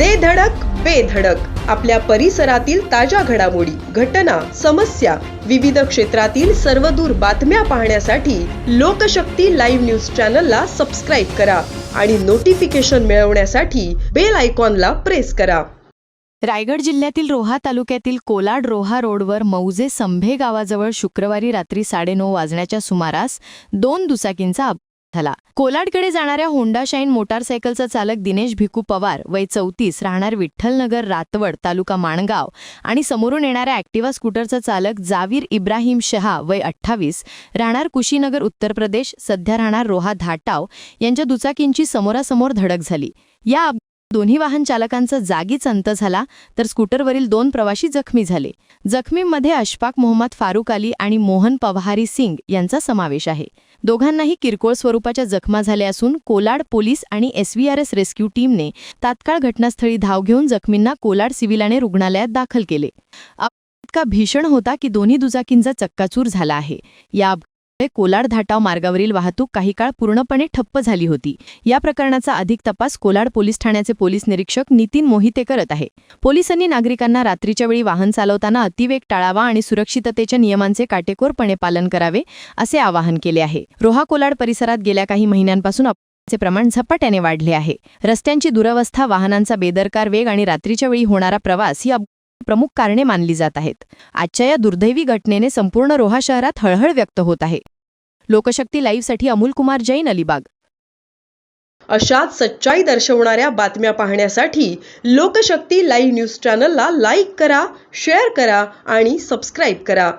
दे धडक बेधडक आपल्या परिसरातील ताज्या घडामोडी, घटना, समस्या, विविध क्षेत्रातील सर्वदूर बातम्या पाहण्यासाठी लोकशक्ती लाईव्ह न्यूज चॅनलला सबस्क्राईब करा आणि नोटिफिकेशन मिळवण्यासाठी बेल आयकॉनला प्रेस करा. रायगड जिल्ह्यातील रोहा तालुक्यातील कोलाड रोहा रोडवर मौजे संभे गावाजवळ शुक्रवारी रात्री 9:30 वाजण्याच्या सुमारास 2 दुचाकींचा अपघात झाला. कोलाडकडे जाणाऱ्या होंडा शाईन मोटारसायकलचा चालक दिनेश भिकू पवार वय 34 राहणार विठ्ठलनगर रातवड तालुका माणगाव आणि समोरून येणाऱ्या ॲक्टिवा स्कूटरचा चालक जावीर इब्राहिम शहा वय 28 राहणार कुशीनगर उत्तर प्रदेश सध्या राहणार रोहा धाटाव यांच्या दुचाकींची समोरासमोर धडक झाली. या दोन्ही वाहन चालकांचा जागीच अंत झाला तर स्कूटरवरील 2 प्रवासी जखमी झाले. जखमींमध्ये अशफाक मोहम्मद फारुक अली आणि मोहन पवहारी सिंग यांचा समावेश आहे. दोघांनाही किरकोळ स्वरूपाच्या जखमा झाल्या असून कोलाड पोलीस आणि SVRS रेस्क्यू टीमने तात्काळ घटनास्थळी धाव घेऊन जखमींना कोलाड सिव्हिलाने रुग्णालयात दाखल केले. अपघात इतका भीषण होता की दोन्ही दुचाकींचा चक्काचूर झाला आहे. या कोलाड धाटाव मार्गावरील वाहतूक काही काळ पूर्णपणे ठप्प झाली होती. या प्रकरणाचा अधिक तपास कोलाड पोलीस ठाण्याचे पोलीस निरीक्षक नितीन मोहिते करत आहे. पोलिसांनी नागरिकांना रात्रीच्या वेळी वाहन चालवताना अतिवेग टाळावा आणि सुरक्षिततेच्या नियमांचे काटेकोरपणे पालन करावे असे आवाहन केले आहे. रोहा कोलाड परिसरात गेल्या काही महिन्यांपासून अपघाताचे प्रमाण झपाट्याने वाढले आहे. रस्त्यांची दुरवस्था, वाहनांचा बेदरकार वेग आणि रात्रीच्या वेळी होणारा प्रवास ही प्रमुख कारणे मानली जात आहेत. आजच्या या दुर्दैवी घटनेने संपूर्ण रोहा शहरात हळहळ व्यक्त होत आहे. लोकशक्ती लाईव्हसाठी अमोल कुमार जैन, अलिबाग. अशाच सच्चाई दर्शवणाऱ्या बातम्या पाहण्यासाठी लोकशक्ती लाईव्ह न्यूज चॅनलला लाईक करा, शेअर करा आणि सबस्क्राईब करा.